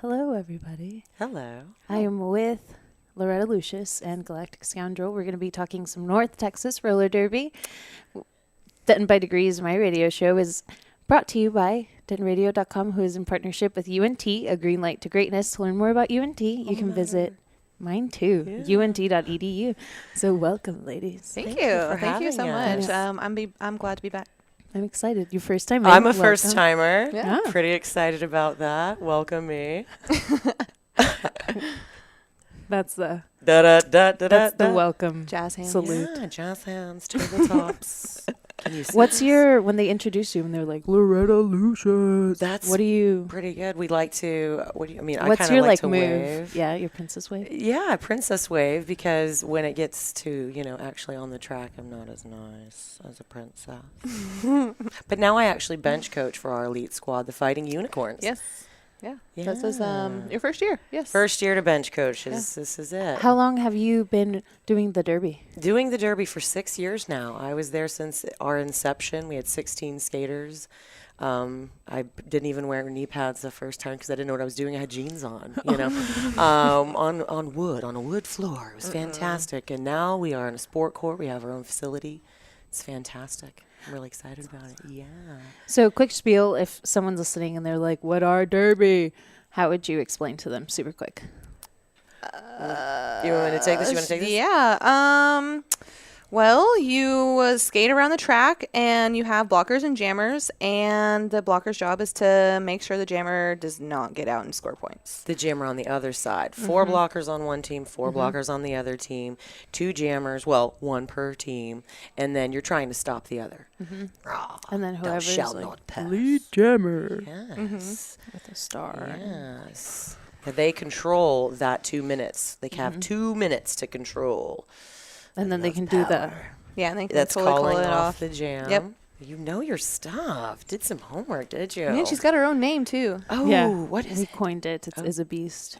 Hello, everybody. Hello. I am with Loretta, Lucius, and Galactic Scoundrel. We're going to be talking some North Texas roller derby. Denton by Degrees, my radio show, is brought to you by DentonRadio.com, who is in partnership with UNT, a green light to greatness. To learn more about UNT, you can visit mine too, unt.edu. So welcome, ladies. Thank you. for Thank you so having much. us. I'm glad to be back. I'm excited. Your first time in. I'm a Welcome. first timer. Yeah. Pretty excited about that. Welcome me. That's the Da da da da that's da. the welcome Jazz hands. salute. Yeah, jazz hands, tabletops. Can you see What's this? your, when they introduce you and they're like, Loretta Lucius, That's what do you, pretty good. We like to. What do you? I mean, I what's kind your of like like to move? wave. Yeah, your princess wave. Yeah, princess wave, because when it gets to, actually on the track, I'm not as nice as a princess. But now I actually bench coach for our elite squad, the Fighting Unicorns. Yes. Yeah. Yeah. This is your first year. Yes. First year to bench coach. This is it. How long have you been doing the derby? Doing the derby for 6 years now. I was there since our inception. We had 16 skaters. I didn't even wear knee pads the first time because I didn't know what I was doing. I had jeans on, on a wood floor. It was fantastic. And now we are in a sport court. We have our own facility. It's fantastic. I'm really excited about it. Yeah. So quick spiel, if someone's listening and they're like, what are derby? How would you explain to them super quick? You want me to take this? You want to take this? Yeah. Well, you skate around the track and you have blockers and jammers, and the blocker's job is to make sure the jammer does not get out and score points. The jammer on the other side. 4 blockers on one team, 4 blockers on the other team, 2 jammers, well, 1 per team, and then you're trying to stop the other. And then Thou whoever's shalt like, not pass. lead jammer Yes. with a star. Yes. They control that 2 minutes. They have 2 minutes to control. And then they can do the, Yeah, and they can That's totally calling call it off off. the jam. Yep. You know your stuff. Did some homework, did you? Man, she's got her own name too. Oh, yeah. what is he it? coined it. It's is a beast.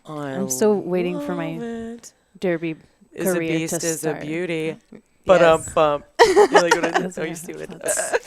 I'm still waiting for my derby Is a career beast to is start. a beauty. But Yes. You like what I did? That's Oh, you right. stupid.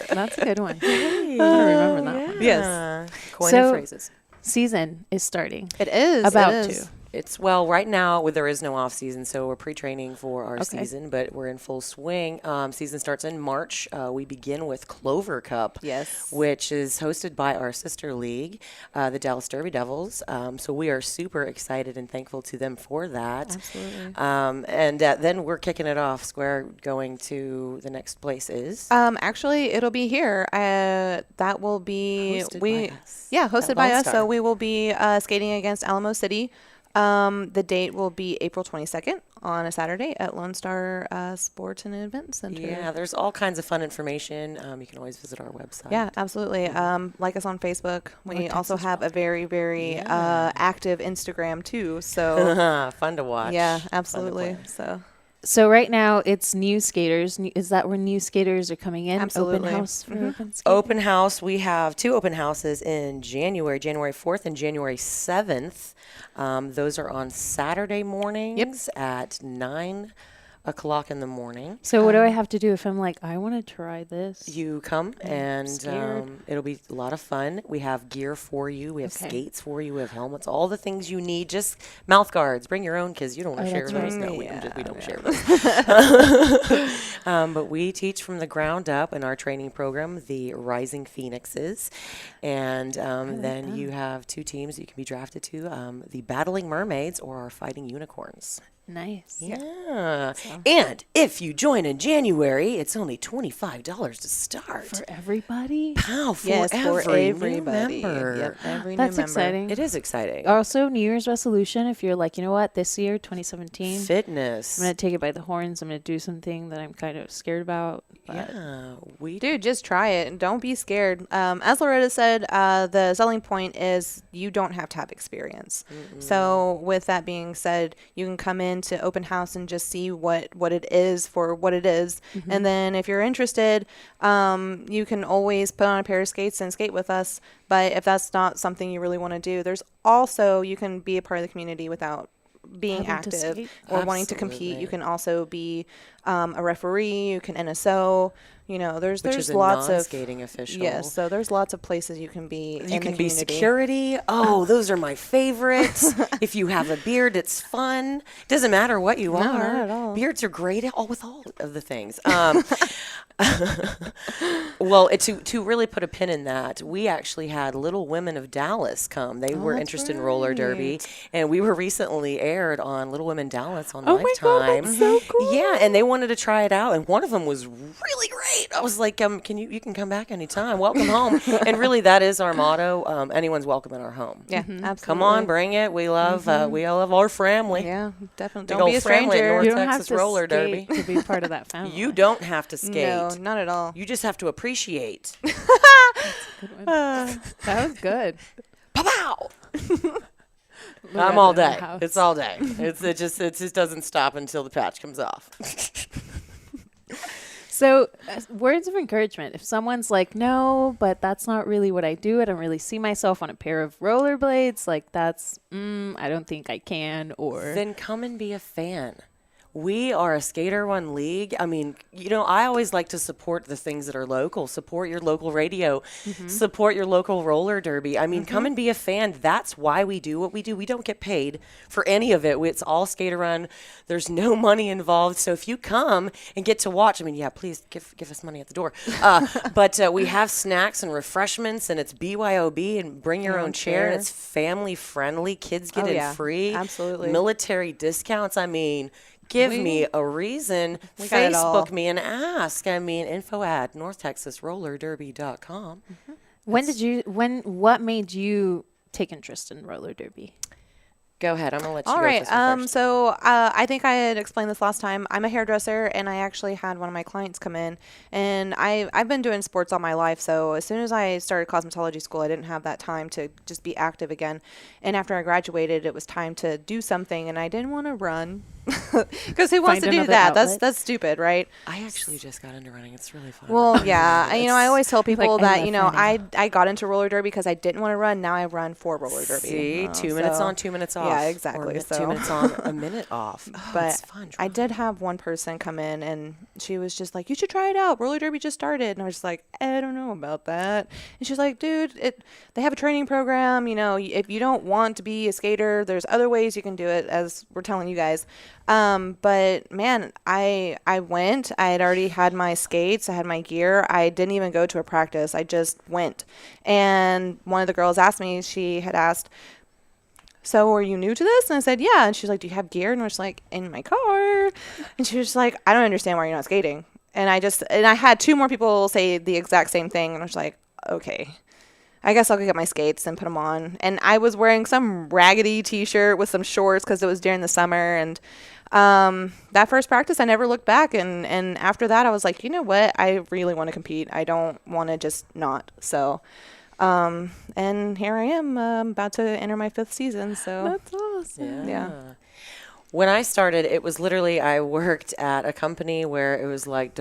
That's a good one. I'm gonna remember that one. Yes. Coin So- and phrases. Season is starting. It is. About it to. is. It's right now there is no off season, so we're pre-training for our Okay. season, but we're in full swing. Season starts in March. We begin with Clover Cup, Yes. which is hosted by our sister league, the Dallas Derby Devils. So we are super excited and thankful to them for that. Absolutely. And then we're kicking it off. Square going to the next place is Actually, it'll be here. That will be Hosted by us. Yeah, hosted At by Lone us. Star. So we will be skating against Alamo City. The date will be April 22nd on a Saturday at Lone Star Sports and Event Center. Yeah, there's all kinds of fun information. You can always visit our website. Yeah, absolutely. Like us on Facebook. We North also Texas have a very, very Yeah. active Instagram too. So Fun to watch. yeah, Fun to absolutely. play. So So right now it's new skaters. Is that where new skaters are coming in? Absolutely. Open house for open skate? Open house. We have 2 open houses in January 4th and January 7th. Those are on Saturday mornings at 9 o'clock in the morning. So what do I have to do if I'm like, I want to try this? You come and scared. it'll be a lot of fun. We have gear for you. We have Okay. skates for you. We have helmets. All the things you need. Just mouth guards. Bring your own because you don't want Oh, to share that's those. right. No, Yeah, we don't share those. But we teach from the ground up in our training program, the Rising Phoenixes. And then you have 2 teams that you can be drafted to, the Battling Mermaids or our Fighting Unicorns. Nice. Yeah. And if you join in January, it's only $25 to start. For everybody? Wow, for yes, every for new everybody. member. Yep, every That's new member. exciting. It is exciting. Also, New Year's resolution, if you're like, you know what, this year, 2017, Fitness. I'm going to take it by the horns. I'm going to do something that I'm kind of scared about. But Yeah, we Dude, just try it and don't be scared. As Loretta said, the selling point is you don't have to have experience. So with that being said, you can come in to open house and just see what it is for what it is. And then if you're interested, you can always put on a pair of skates and skate with us. But if that's not something you really want to do, there's also, you can be a part of the community without being Having to active skate. or wanting to compete. Absolutely. You can also be a referee. You can NSO. There's Which is a lots of non-skating official. Yes, so there's lots of places you can be. You can be security. Oh, those are my favorites. If you have a beard, it's fun. Doesn't matter what you are. Not at all. Beards are great with all of the things. Well, to really put a pin in that, we actually had Little Women of Dallas come. They were interested in roller derby, and we were recently aired on Little Women Dallas on Lifetime. Oh my God, that's so cool. Yeah, and they wanted to try it out, and one of them was really great. I was like, you can come back anytime. Welcome home. And really, that is our motto. Anyone's welcome in our home. Yeah, absolutely. Come on, bring it. We love our family. Yeah, definitely. Big Don't be old a family at stranger. North You don't Texas have to roller derby. skate to be part of that family. You don't have to skate. No, not at all. You just have to appreciate. Good one. That was good. Pow! I'm Loretta all in the day. house. It's all day. It just doesn't stop until the patch comes off. So, words of encouragement. If someone's like, no, but that's not really what I do. I don't really see myself on a pair of rollerblades. Like, that's, I don't think I can. Or Then come and be a fan. We are a Skater One league. I mean, I always like to support the things that are local. Support your local radio. Support your local roller derby. I mean, come and be a fan. That's why we do what we do. We don't get paid for any of it. It's all Skater Run. There's no money involved. So if you come and get to watch, I mean, yeah, please give us money at the door. But we have snacks and refreshments, and it's BYOB and bring your own chair. And it's family friendly. Kids get in free. Absolutely. Military discounts. I mean, give me a reason. Facebook me and ask. I mean, info@NorthTexasRollerDerby.com. what made you take interest in roller derby? Go ahead. I'm going to let you All go right. for some first. So I think I had explained this last time. I'm a hairdresser, and I actually had one of my clients come in, and I've been doing sports all my life. So as soon as I started cosmetology school, I didn't have that time to just be active again. And after I graduated, it was time to do something, and I didn't want to run because who wants Find to do another that? outlet. That's stupid, right? I actually just got into running. It's really fun. Well, yeah. I always tell people Like, I that, love running. I got into roller derby because I didn't want to run. Now I run for roller derby. See, 2 minutes on, 2 minutes off. Yeah, exactly. Or So 2 minutes on, a minute off. Oh, but it's fun. I did have one person come in, and she was just like, you should try it out. Roller derby just started. And I was just like, I don't know about that. And she's like, dude, they have a training program. If you don't want to be a skater, there's other ways you can do it, as we're telling you guys. But man, I went. I had already had my skates. I had my gear. I didn't even go to a practice. I just went. And one of the girls asked me, she had asked, so are you new to this? And I said, yeah. And she's like, do you have gear? And I was like, in my car. And she was like, I don't understand why you're not skating. And I had two more people say the exact same thing. And I was like, okay, I guess I'll go get my skates and put them on. And I was wearing some raggedy t-shirt with some shorts because it was during the summer. And that first practice, I never looked back. And after that, I was like, you know what? I really want to compete. I don't want to just not. So, and here I am, about to enter my 5th season. So That's awesome. yeah. When I started, it was literally, I worked at a company where it was like,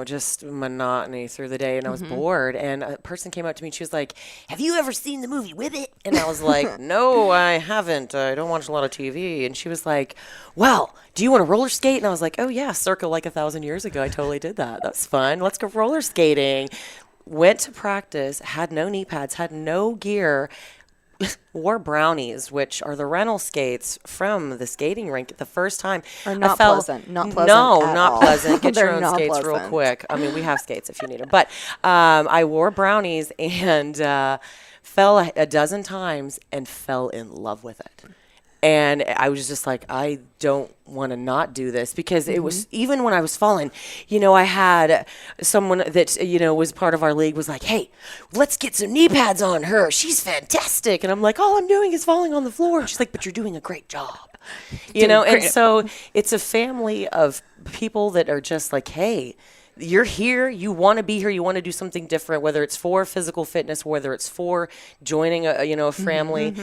just monotony through the day, and I was bored. And a person came up to me, and she was like, have you ever seen the movie With It? And I was like, no, I haven't. I don't watch a lot of TV. And she was like, well, do you want to roller skate? And I was like, oh, yeah, circa like 1,000 years ago. I totally did that. That's fun. Let's go roller skating. Went to practice, had no knee pads, had no gear, wore brownies, which are the rental skates from the skating rink the first time. Are not I pleasant. Not pleasant. No, at not all. pleasant. Get your They're own not skates real pleasant. quick. I mean, we have skates if you need them. But I wore brownies and fell a dozen times and fell in love with it. And I was just like, I don't want to not do this because it was, even when I was falling, I had someone that, was part of our league was like, hey, let's get some knee pads on her. She's fantastic. And I'm like, all I'm doing is falling on the floor. And she's like, but you're doing a great job. And so it's a family of people that are just like, hey, you're here, you want to be here, you want to do something different, whether it's for physical fitness, whether it's for joining a family,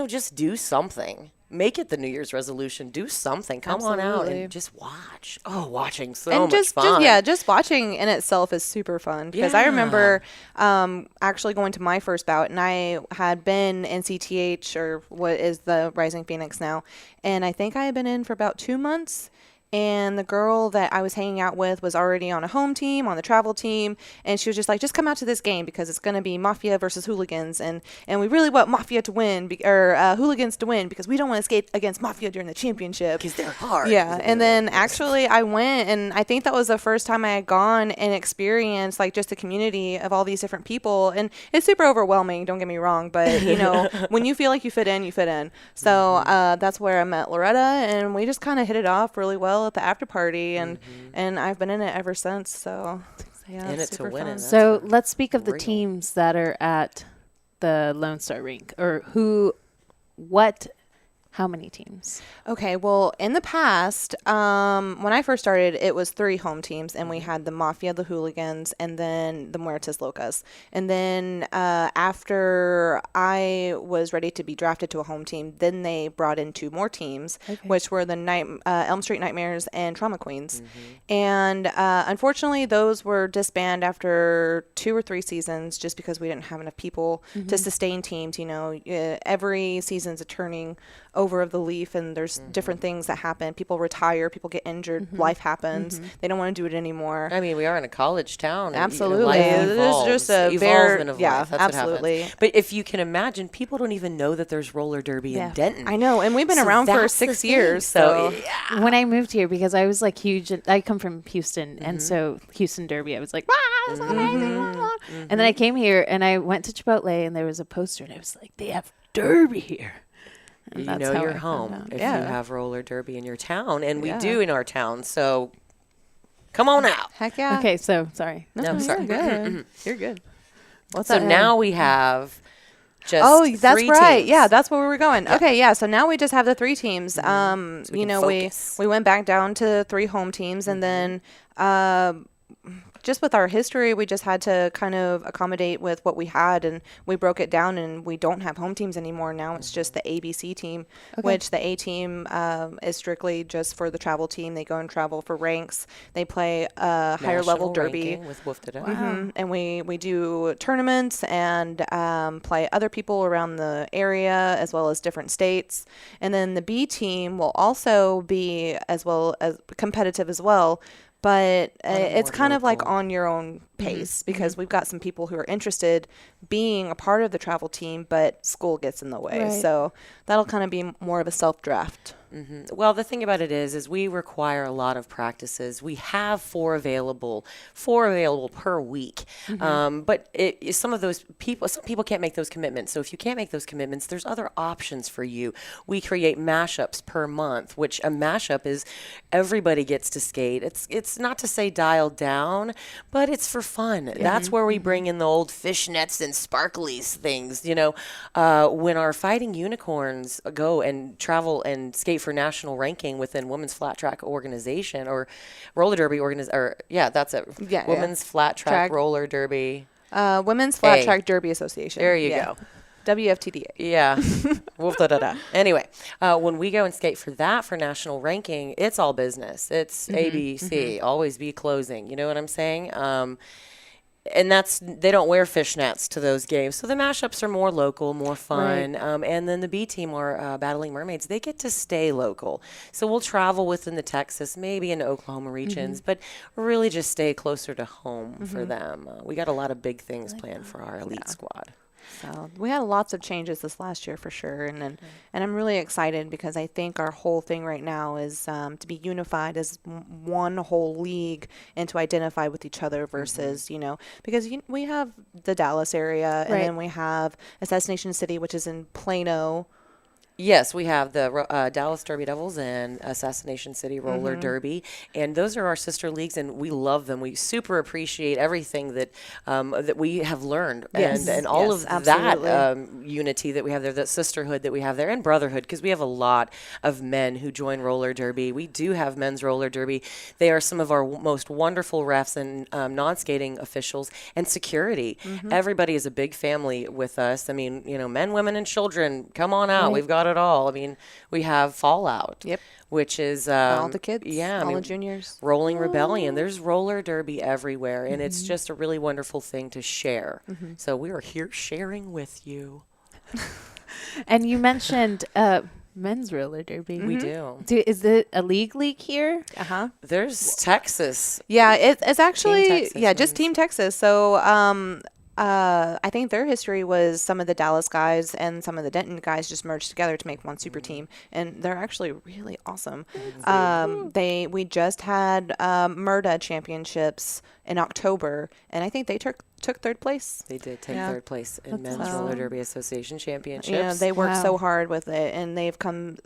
just do something. Make it the New Year's resolution. Do something. Come on out Absolutely. and just watch. Oh, watching so And much just fun. just watching in itself is super fun because I remember actually going to my first bout, and I had been NCTH, or what is the Rising Phoenix now, and I think I had been in for about 2 months. and the girl that I was hanging out with was already on a home team, on the travel team, and she was just like, just come out to this game because it's going to be Mafia versus Hooligans, and we really want Mafia to win, or Hooligans to win, because we don't want to skate against Mafia during the championship. Because they're hard. Yeah, and then actually I went, and I think that was the first time I had gone and experienced like just the community of all these different people, and it's super overwhelming, don't get me wrong, but you know, when you feel like you fit in, you fit in. So that's where I met Loretta, and we just kind of hit it off really well at the after party, and I've been in it ever since. So yeah, In it's it to super win fun. it. So let's speak of the real. teams that are at the Lone Star rink, or how many teams? Okay, well, in the past, when I first started, it was 3 home teams, and we had the Mafia, the Hooligans, and then the Muertes Locas. And then after I was ready to be drafted to a home team, then they brought in 2 more teams, which were the Elm Street Nightmares and Trauma Queens. And unfortunately, those were disbanded after 2 or 3 seasons, just because we didn't have enough people to sustain teams. You know, every season's a turning over of the leaf, and there's different things that happen. People retire, people get injured, life happens. They don't want to do it anymore. I mean, we are in a college town. And, Absolutely. life It is evolves. just a Evolvement of yeah, life. That's absolutely. what happens. But if you can imagine, people don't even know that there's roller derby in Denton. I know, and we've been So around for that's the 6 thing. years. So, So yeah. When I moved here, because I was like huge, I come from Houston, and so Houston Derby, I was like, this is amazing. And then I came here, and I went to Chipotle, and there was a poster, and I was like, they have Derby here. And You that's know how you're I found home out. if Yeah. you have roller derby in your town, and we Yeah. do in our town. So come on out. heck yeah. Okay, so sorry. No, you're sorry. good. You're good. What's So that? now we have just Oh, that's 3 right. teams. Yeah, that's where we were going. Okay, yeah. So now we just have the 3 teams. So we You can know, focus. we went back down to 3 home teams, and then just with our history, we just had to kind of accommodate with what we had, and we broke it down, and we don't have home teams anymore. Now it's just the ABC team, which the A team is strictly just for the travel team. They go and travel for ranks. They play higher level National derby. ranking with Woofed It Up. And we do tournaments and play other people around the area as well as different states. And then the B team will also be as well as competitive as well. But it's more kind of like local. on your own pace, because we've got some people who are interested being a part of the travel team, but school gets in the way. Right. So that'll kind of be more of a self-draft. Well, the thing about it is we require a lot of practices. We have 4 available per week. But some people can't make those commitments. So if you can't make those commitments, there's other options for you. We create mashups per month, which a mashup is everybody gets to skate. It's not to say dialed down, but it's for fun. That's where we bring in the old fishnets and sparklies things. You know, when our fighting unicorns go and travel and skate for national ranking within Women's Flat Track Organization or Roller Derby that's it. Yeah, Women's Flat Track Roller Derby. Women's Flat A. Track Derby Association. There you go. WFTDA. Yeah. Woof, da, da, da. Anyway, when we go and skate for national ranking, it's all business. It's ABC, always be closing. You know what I'm saying? And they don't wear fishnets to those games. So the mashups are more local, more fun. And then the B team or Battling Mermaids, they get to stay local. So we'll travel within the Texas, maybe in Oklahoma regions, but really just stay closer to home for them. We got a lot of big things planned for our elite squad. So we had lots of changes this last year for sure, and I'm really excited because I think our whole thing right now is to be unified as one whole league and to identify with each other versus because we have the Dallas area and then we have Assassination City, which is in Plano. Yes, we have the Dallas Derby Devils and Assassination City Roller Derby, and those are our sister leagues, and we love them. We super appreciate everything that we have learned, and all of that unity that we have there, that sisterhood that we have there, and brotherhood, because we have a lot of men who join roller derby. We do have men's roller derby. They are some of our most wonderful refs and non-skating officials and security. Everybody is a big family with us. I mean, men, women, and children, come on out. We've got it all. I mean, we have Fallout, which is All the kids, all the juniors. Rolling Rebellion. There's roller derby everywhere, and it's just a really wonderful thing to share. So we are here sharing with you. And you mentioned men's roller derby. We do. Is it a league here? There's Texas. Yeah, it's actually Texas just Team Texas. So I think their history was some of the Dallas guys and some of the Denton guys just merged together to make one super team, and they're actually really awesome. We just had MIRTA championships in October, and I think they took third place. They did take third place in Men's awesome. Roller Derby Association Championships. Yeah, they worked so hard with it, and they've come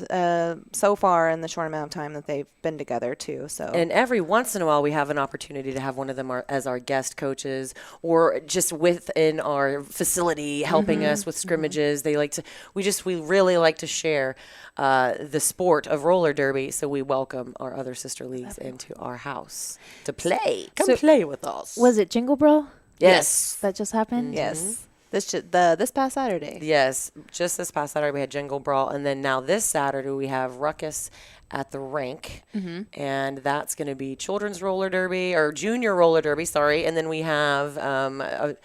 so far in the short amount of time that they've been together too. So, and every once in a while, we have an opportunity to have one of them as our guest coaches, or just within our facility helping us with scrimmages. They like to. We really like to share the sport of roller derby. So we welcome our other sister leagues into our house to play. Come play with us. Was it Jingle Brawl? Yes. That just happened? yes, this past Saturday. Yes, just this past Saturday we had Jingle Brawl, and then now this Saturday we have Ruckus at the rink, and that's going to be children's roller derby or junior roller derby. Sorry, and then we have a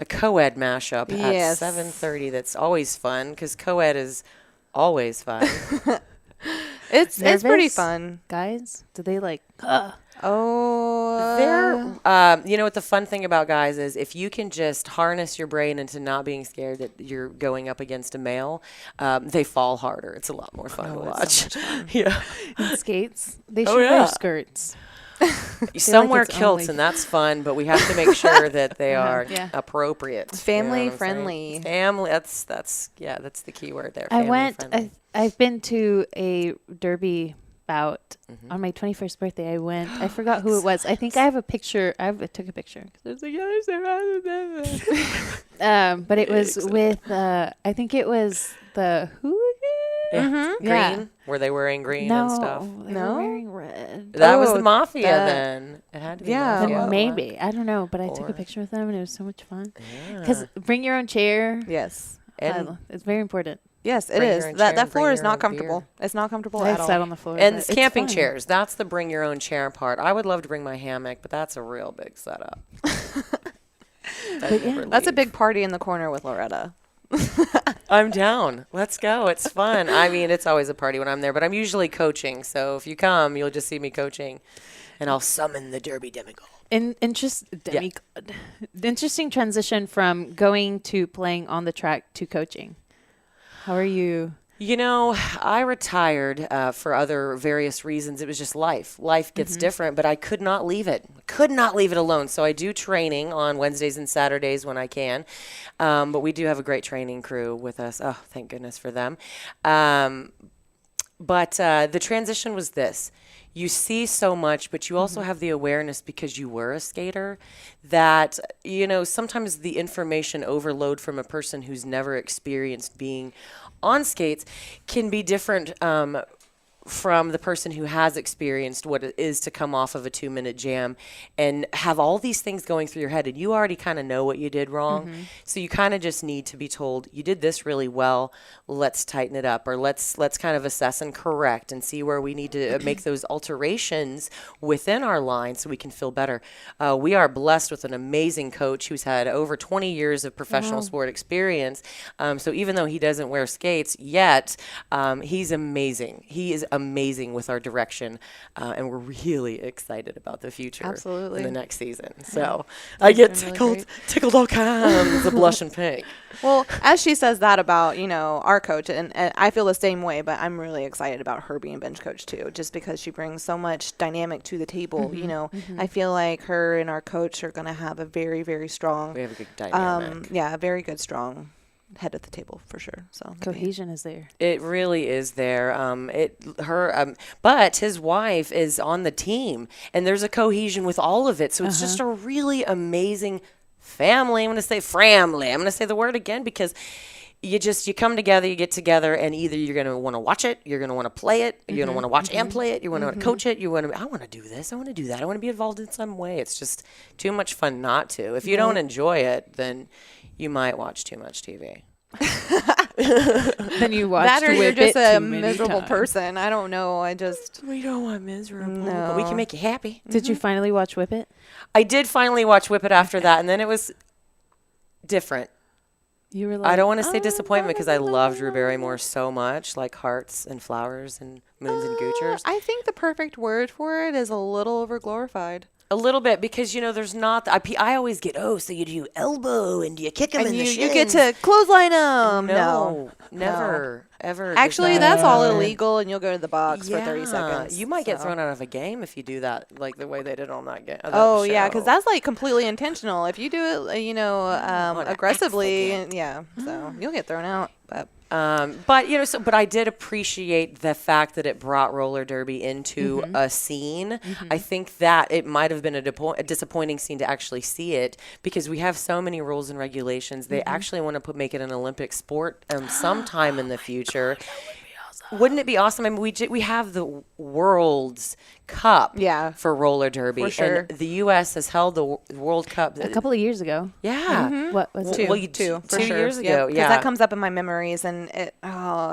co-ed mashup at 7:30. That's always fun because co-ed is always fun. It's pretty Nervous? fun. Guys, do they like, You know what the fun thing about guys is, if you can just harness your brain into not being scared that you're going up against a male, they fall harder. It's a lot more fun to watch. So much fun. Yeah. skates? They should wear skirts. Some wear it's kilts, only- and that's fun, but we have to make sure that they are Yeah. appropriate. Family You know what I'm saying? friendly. Family. That's the key word there. I family went. friendly. I've been to a derby bout on my 21st birthday. I went. I forgot who it was. I think I have a picture. I took a picture. I was like, but it was with. I think it was the hooligan. Green. Yeah. Were they wearing green No, and stuff? they No? were wearing red. That was the Oh, mafia that- then. It had to be Yeah. Then mafia. maybe I don't know, but I took Or- a picture with them and it was so much fun. Yeah. Because bring your own chair. Yes. And It's very important. Yes, it Bring is. your own chair That and floor bring is your not own comfortable. beer. It's not comfortable I at all. sat on the floor. And but it's it's camping fun. chairs. That's the bring your own chair part. I would love to bring my hammock, but that's a real big setup. That's a big party in the corner with Loretta. I'm down. Let's go. It's fun. I mean, it's always a party when I'm there, but I'm usually coaching. So if you come, you'll just see me coaching, and I'll summon the Derby demigod. Interesting transition from going to playing on the track to coaching. How are you? You know, I retired for other various reasons. It was just life. Life gets different, but I could not leave it. Could not leave it alone. So I do training on Wednesdays and Saturdays when I can. But we do have a great training crew with us. Oh, thank goodness for them. But the transition was this. You see so much, but you also have the awareness because you were a skater that, you know, sometimes the information overload from a person who's never experienced being on skates can be different from the person who has experienced what it is to come off of a 2-minute jam and have all these things going through your head, and you already kind of know what you did wrong. So you kind of just need to be told, you did this really well, let's tighten it up, or let's kind of assess and correct and see where we need to make those alterations within our line so we can feel better. We are blessed with an amazing coach who's had over 20 years of professional sport experience. So even though he doesn't wear skates yet, he's amazing. He is amazing with our direction, and we're really excited about the future. Absolutely. In the next season. So I get tickled all kinds of blushing pink. Well, as she says that about, you know, our coach, and I feel the same way, but I'm really excited about her being bench coach too, just because she brings so much dynamic to the table. You know, I feel like her and our coach are going to have a very, very strong, We have a good dynamic. a very good, strong head at the table for sure. So Cohesion is there. It really is there. But his wife is on the team, and there's a cohesion with all of it. So it's just a really amazing family. I'm going to say family. I'm going to say the word again because you come together, you get together, and either you're going to want to watch it, you're going to want to play it, you're going to want to watch and play it, you want to coach it, I want to do this, I want to do that, I want to be involved in some way. It's just too much fun not to. If you don't enjoy it, then you might watch too much TV. Then you watch that or you're Whip just It a too many miserable times. person. I don't know. We don't want miserable, No. but we can make you happy. Did you finally watch Whip It? I did finally watch Whip It after that, and then it was different. You were like, I don't want to say "Oh, disappointment because la, I la, la, loved la, Drew la, Barrymore so much, like Hearts and Flowers and Moons and Goochers. I think the perfect word for it is a little overglorified. A little bit because, there's not, I always get, so you do elbow and you kick them And in the you shins. get to clothesline them. No, never, ever. does Actually, that that's all happen. illegal, and you'll go to the box for 30 Yeah, seconds. you might get so. thrown out of a game if you do that, like the way they did on that game. Oh, yeah, because that's like completely intentional. If you do it, On an aggressively, accident. yeah, so you'll get thrown out. But but I did appreciate the fact that it brought roller derby into a scene. I think that it might have been a disappointing scene to actually see it because we have so many rules and regulations. They actually want to make it an Olympic sport sometime in the future. Wouldn't it be awesome? I mean, we have the World's Cup Yeah. for roller derby. For sure. And the U.S. has held the World Cup. A couple of years ago. Yeah. What was two, it? Well, two, for 2 sure. years ago, Because yeah. that comes up in my memories, and it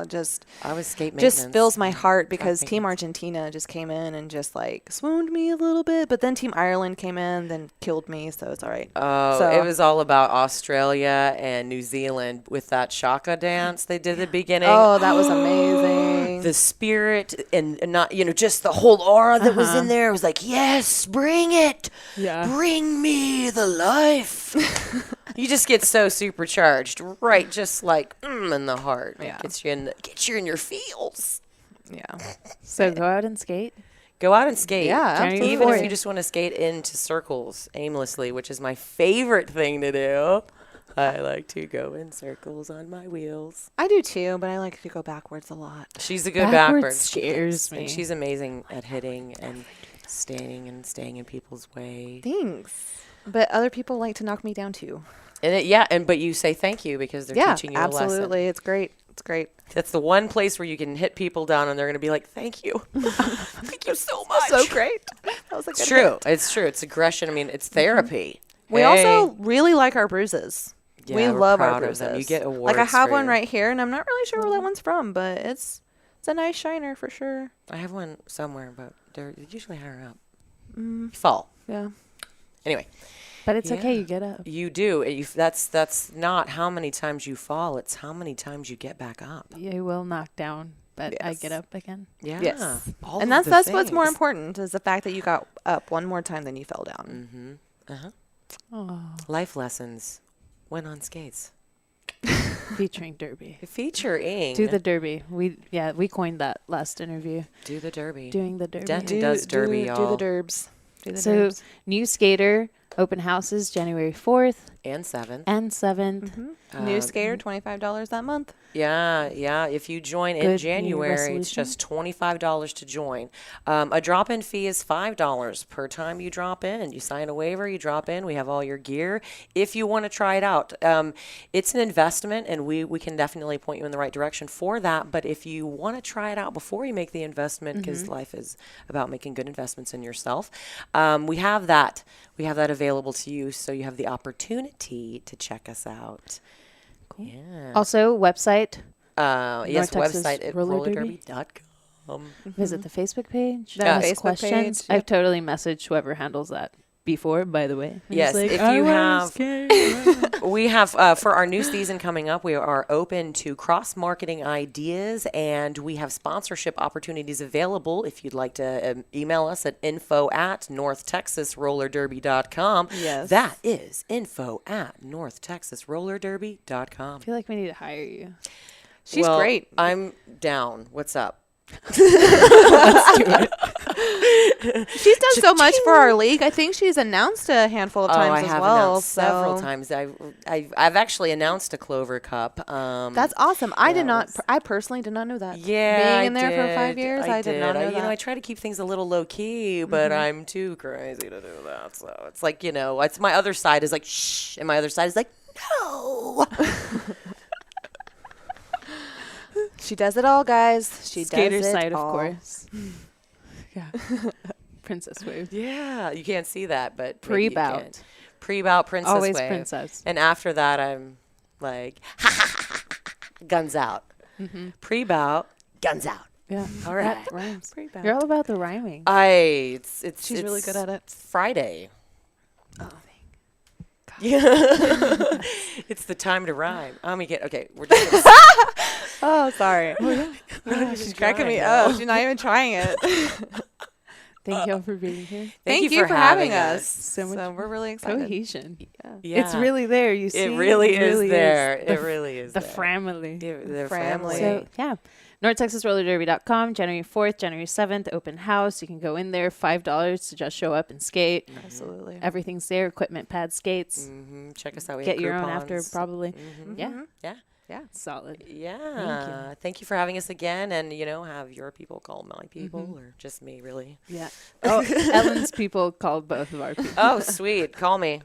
just I was skate maintenance. just fills my heart because Track Team maintenance. Argentina just came in and just like swooned me a little bit, but then Team Ireland came in, then killed me, so it's all right. Oh, So- it was all about Australia and New Zealand with that shaka dance they did at the beginning. Oh, that was amazing. The spirit and not, just the whole aura that was in there. It was like, yes, bring it. Yeah. Bring me the life. You just get so supercharged, right? Just like in the heart. Yeah. It gets you in your feels. Yeah. So go out and skate. Go out and skate. Yeah, January absolutely. Even if 4th. you just want to skate into circles aimlessly, which is my favorite thing to do. I like to go in circles on my wheels. I do too, but I like to go backwards a lot. She's a good Backwards backwards. scares me. And she's amazing at hitting and staying in people's way. Thanks. But other people like to knock me down too. But you say thank you because they're teaching you a lesson. absolutely. It's great. It's great. That's the one place where you can hit people down and they're going to be like, thank you. Thank you so much. So great. That was a good It's true. hit. It's true. It's aggression. I mean, it's therapy. We also really like our bruises. Yeah, we we're love our proud of bruises. them. You get awards Like I have for one your- right here, and I'm not really sure where that one's from, but it's a nice shiner for sure. I have one somewhere, but they're usually higher up. You fall. Yeah. Anyway, But it's okay. Yeah. You get up. you do. That's not how many times you fall. It's how many times you get back up. You will knock down, but I Yes. get up again. Yeah. Yes. All And of that's the what's more things. important is the fact that you got up one more time than you fell down. Oh, Life lessons. Went on skates. featuring derby. Featuring. Do the derby. We coined that last interview. Do the derby. Doing the derby. Denton does derby, do y'all. the derbs. Do the So derbs. new skater open houses January 4th And 7th. and 7th. New skater, $25 that month. Yeah. If you join in Good New January, it's resolution. just $25 to join. A drop-in fee is $5 per time you drop in. You sign a waiver, you drop in. We have all your gear. If you want to try it out, it's an investment, and we can definitely point you in the right direction for that. But if you want to try it out before you make the investment, because life is about making good investments in yourself, we have that. We have that available to you, so you have the opportunity to check us out. Cool. Yeah. Also, website. Yes, North Texas website at Roller Derby. rollerderby.com. Visit the Facebook page. The Ask Facebook questions. page, yep. I've totally messaged whoever handles that before, by the way. Yes, It's like, if "I you wanna have- skate." We have, for our new season coming up, we are open to cross-marketing ideas, and we have sponsorship opportunities available. If you'd like to email us at info@northtexasrollerderby.com. Yes. That is info@northtexasrollerderby.com. I feel like we need to hire you. She's Well, great. I'm down. What's up? She's done so much for our league. I think she's announced a handful of times I as have well. announced several so times. I've actually announced a Clover Cup. That's awesome. I did not. was- I personally did not know that. Yeah, being in I there for did. 5 years, I did not know that. I try to keep things a little low key, but I'm too crazy to do that. So it's like, it's my other side is like shh, and my other side is like no. She does it all, guys. She Skater does it side, all. of course. Yeah. Princess wave. Yeah, you can't see that, but maybe you can. Pre-bout. Pre-bout princess Always wave. princess. And after that, I'm like guns out. Pre-bout, guns out. Yeah. All right. That rhymes. Pre-bout. You're all about the rhyming. She's She's really good at it. Friday. Oh, Yeah. It's the time to rhyme. Okay, we're just Oh, sorry. She's cracking me up. She's not even trying it. Thank y'all for being here. Thank you for having us. So much we're really excited. Cohesion. Yeah. It's really there. You see, It really is there. The It really is the there. family. The family. So yeah, NorthTexasRollerDerby.com, January 4th, January 7th, open house. You can go in there, $5 to just show up and skate. Absolutely. Everything's there, equipment, pads, skates. Check us out. We Get have your own after, Groupons. probably. Mhm. Yeah, Yeah. solid. Yeah. Thank you for having us again. And, have your people call my people or just me, really. Yeah. Oh, Ellen's people called both of our people. Oh, sweet. Call me.